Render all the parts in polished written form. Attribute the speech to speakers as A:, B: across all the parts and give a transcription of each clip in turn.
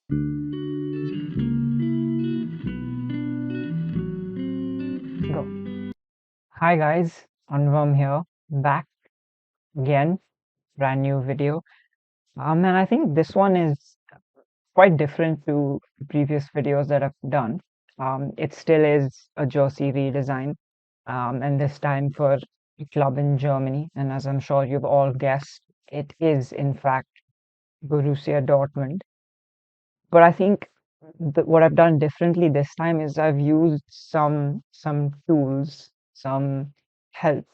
A: Go. Hi guys, Anvam here, back again, brand new video. And I think this one is quite different to previous videos that I've done. It still is a jersey redesign, and this time for a club in Germany. And as I'm sure you've all guessed, it is in fact Borussia Dortmund. But I think what I've done differently this time is I've used some tools, some help.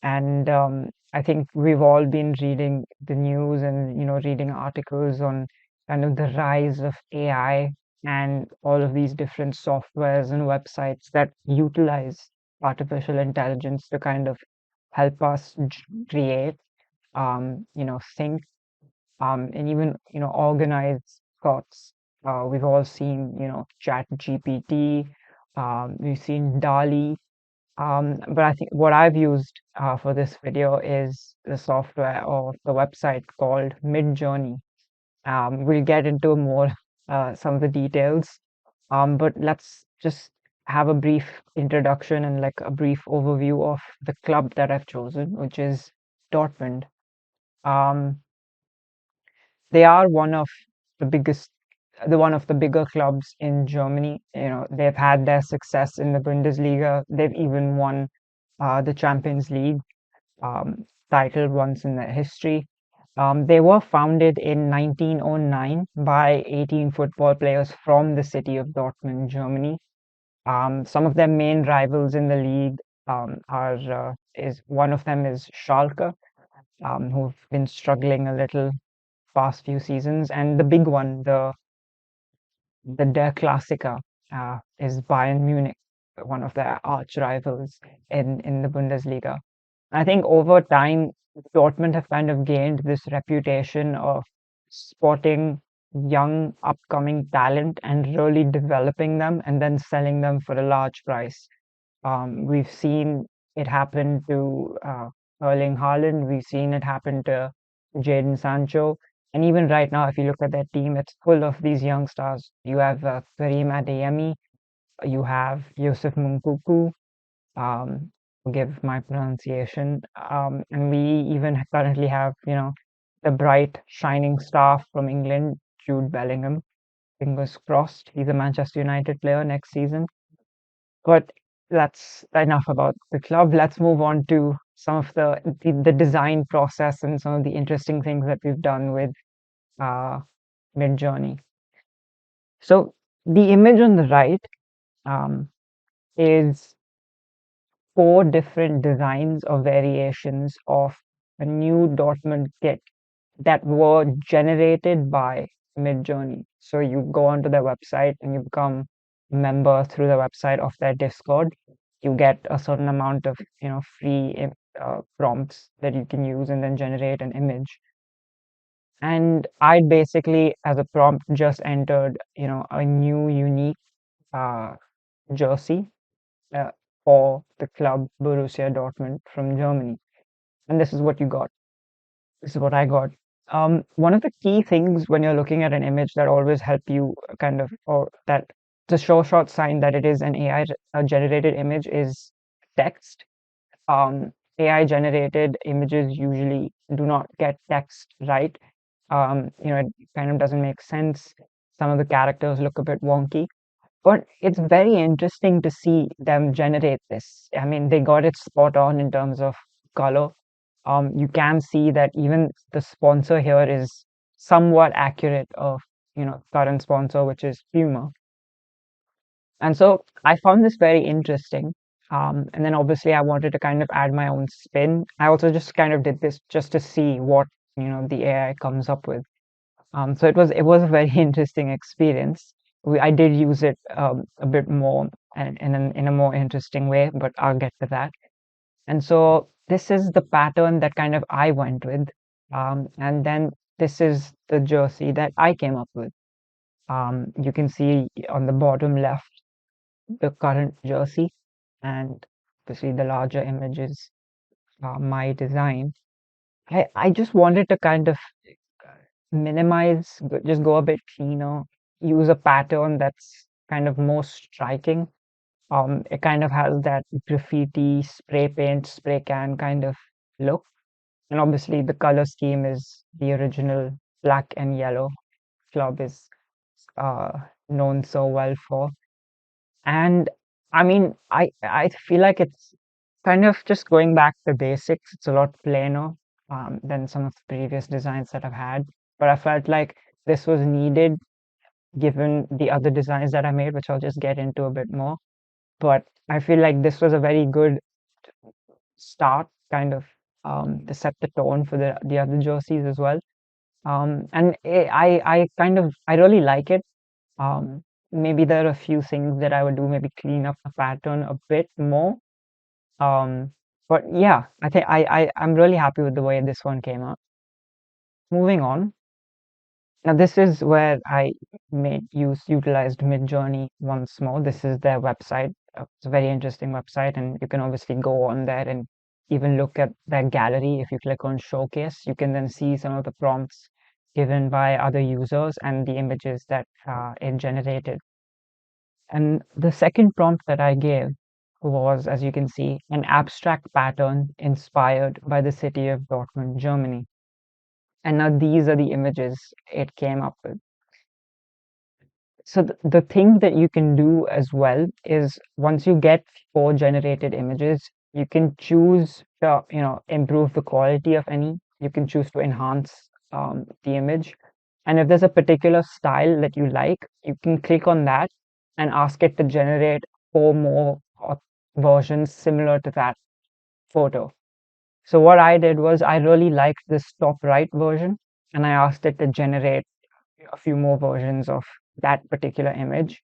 A: And I think we've all been reading the news and reading articles on kind of the rise of AI and all of these different softwares and websites that utilize artificial intelligence to kind of help us create, think, and even organize thoughts. We've all seen Chat GPT. We've seen Dall E. But I think what I've used for this video is the software or the website called Midjourney. We'll get into more some of the details, but let's just have a brief introduction and like a brief overview of the club that I've chosen, which is Dortmund. Um, they are one of the bigger clubs in Germany. They've had their success in the Bundesliga. They've even won the Champions League title once in their history. They were founded in 1909 by 18 football players from the city of Dortmund, Germany. Some of their main rivals in the league are is one of them is Schalke, who've been struggling a little past few seasons, and the big one, the Der Klassiker, is Bayern Munich, one of their arch rivals in the Bundesliga. I think over time, Dortmund have kind of gained this reputation of spotting young, upcoming talent and really developing them and then selling them for a large price. We've seen it happen to Erling Haaland. We've seen it happen to Jadon Sancho. And even right now, if you look at their team, it's full of these young stars. You have Karim Adeyemi, you have Yusuf Munkuku, forgive my pronunciation. And we even currently have, the bright, shining star from England, Jude Bellingham. Fingers crossed, he's a Manchester United player next season. But that's enough about the club. Let's move on to some of the design process and some of the interesting things that we've done with uh, Midjourney. So the image on the right um, is four different designs or variations of a new Dortmund kit that were generated by Midjourney. So you go onto their website and you become a member through the website of their Discord. You get a certain amount of free prompts that you can use and then generate an image. And I basically, as a prompt, just entered a new unique uh, jersey uh, for the club Borussia Dortmund from Germany. And this is what you got. This is what I got. One of the key things when you're looking at an image that always help you kind of, or that the sure shot sign that it is an AI generated image is text. AI generated images usually do not get text right. It kind of doesn't make sense. Some of the characters look a bit wonky. But it's very interesting to see them generate this. I mean, they got it spot on in terms of color. You can see that even the sponsor here is somewhat accurate of, current sponsor, which is Puma. And so I found this very interesting. And then obviously I wanted to kind of add my own spin. I also just kind of did this just to see what, the AI comes up with. So it was a very interesting experience. I did use it a bit more and in a more interesting way, but I'll get to that. And so this is the pattern that kind of I went with, and then this is the jersey that I came up with. You can see on the bottom left the current jersey, and obviously the larger image is my design. I just wanted to kind of minimize, just go a bit cleaner, use a pattern that's kind of more striking. It kind of has that graffiti, spray paint, spray can kind of look. And obviously, the color scheme is the original black and yellow club is uh, known so well for. And I mean, I feel like it's kind of just going back to basics. It's a lot plainer than some of the previous designs that I've had. But I felt like this was needed given the other designs that I made, which I'll just get into a bit more. But I feel like this was a very good start, kind of to set the tone for the other jerseys as well. And I kind of I really like it. Um, Maybe there are a few things that I would do, maybe clean up the pattern a bit more. Um, but yeah, I think I'm really happy with the way this one came out. Moving on. Now this is where I utilized Midjourney once more. This is their website. It's a very interesting website, and you can obviously go on there and even look at their gallery. If you click on Showcase, you can then see some of the prompts given by other users and the images that it generated. And the second prompt that I gave was, as you can see, an abstract pattern inspired by the city of Dortmund, Germany. And now these are the images it came up with. So the thing that you can do as well is once you get four generated images, you can choose to, improve the quality of any. You can choose to enhance the image. And if there's a particular style that you like, you can click on that and ask it to generate four more versions similar to that photo. So what I did was I really liked this top right version, and I asked it to generate a few more versions of that particular image.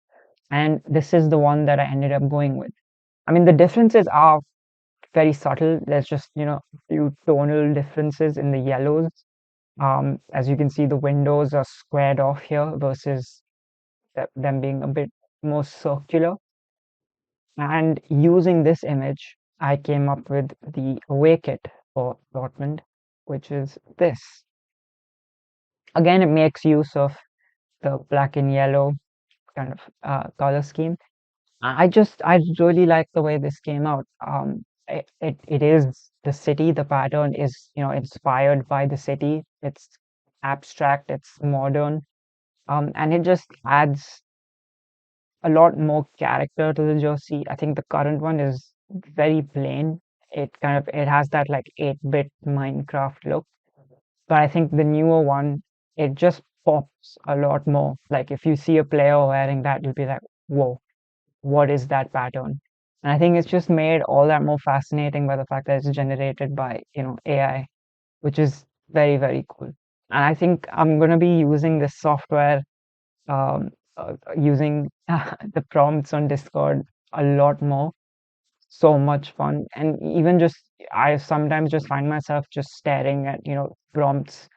A: And this is the one that I ended up going with. I mean, the differences are very subtle. There's just, a few tonal differences in the yellows. As you can see, the windows are squared off here versus them being a bit more circular. And using this image, I came up with the away kit for Dortmund, which is this. Again, it makes use of the black and yellow kind of color scheme. I really like the way this came out. It is the city. The pattern is, inspired by the city. It's abstract. It's modern. And it just adds a lot more character to the jersey. I think the current one is very plain. It has that like 8-bit Minecraft look. But I think the newer one, it just pops a lot more. Like if you see a player wearing that, you'll be like, whoa, what is that pattern? And I think it's just made all that more fascinating by the fact that it's generated by, AI, which is very, very cool. And I think I'm gonna be using this software, using the prompts on Discord a lot more. So much fun. And even just I sometimes just find myself just staring at, prompts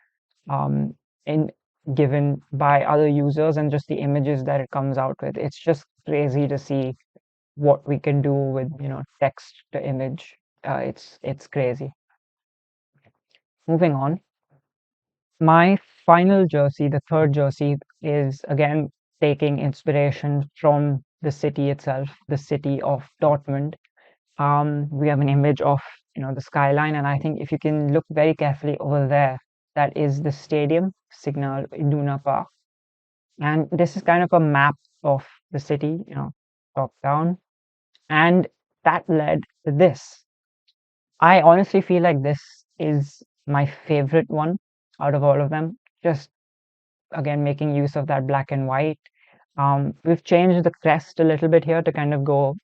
A: um, in given by other users and just the images that it comes out with. It's just crazy to see what we can do with text to image. It's crazy. Moving on, my final jersey, the third jersey, is again taking inspiration from the city itself, the city of Dortmund. We have an image of the skyline, and I think if you can look very carefully over there, that is the stadium, Signal Iduna Park. And this is kind of a map of the city, top down. And that led to this. I honestly feel like this is my favorite one out of all of them. Just again, making use of that black and white. We've changed the crest a little bit here to kind of go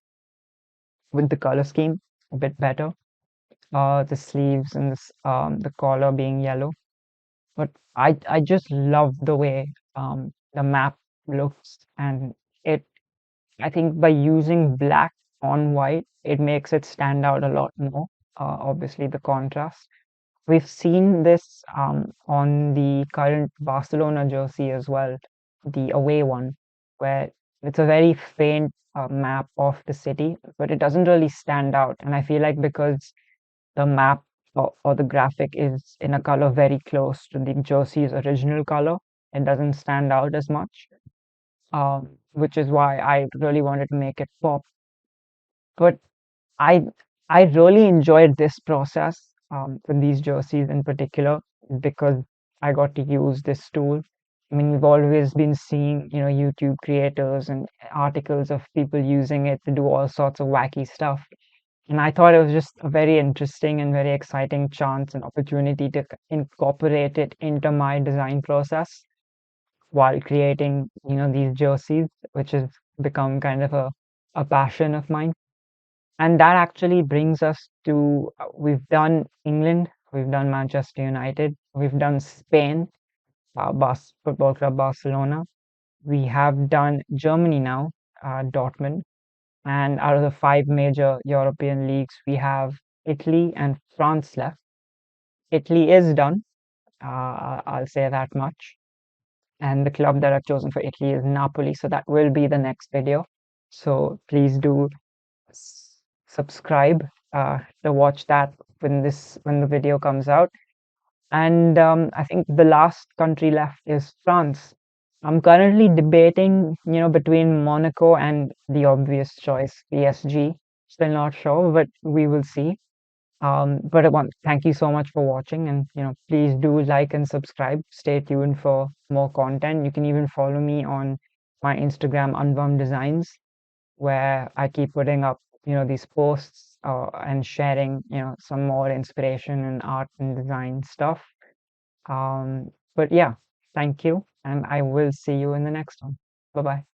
A: with the color scheme a bit better. The sleeves and the collar being yellow. But I just love the way the map looks, and it I think by using black on white, it makes it stand out a lot more. Obviously, the contrast. We've seen this on the current Barcelona jersey as well, the away one, where it's a very faint map of the city, but it doesn't really stand out. And I feel like because the map or the graphic is in a color very close to the jersey's original color, it doesn't stand out as much. which is why I really wanted to make it pop. But I I really enjoyed this process with these jerseys in particular because I got to use this tool. I mean, we've always been seeing, YouTube creators and articles of people using it to do all sorts of wacky stuff. And I thought it was just a very interesting and very exciting chance and opportunity to incorporate it into my design process while creating, these jerseys, which has become kind of a passion of mine. And that actually brings us to we've done England, we've done Manchester United, we've done Spain, Football Club Barcelona. We have done Germany now, Dortmund. And out of the five major European leagues, we have Italy and France left. Italy is done, I'll say that much. And the club that I've chosen for Italy is Napoli, so that will be the next video. So please do subscribe to watch that when the video comes out. And I think the last country left is France. I'm currently debating, between Monaco and the obvious choice, PSG. Still not sure, but we will see. But I want thank you so much for watching, and please do like and subscribe. Stay tuned for more content. You can even follow me on my Instagram, Unbum Designs, where I keep putting up, these posts and sharing, some more inspiration and art and design stuff. But yeah, thank you, and I will see you in the next one. Bye bye.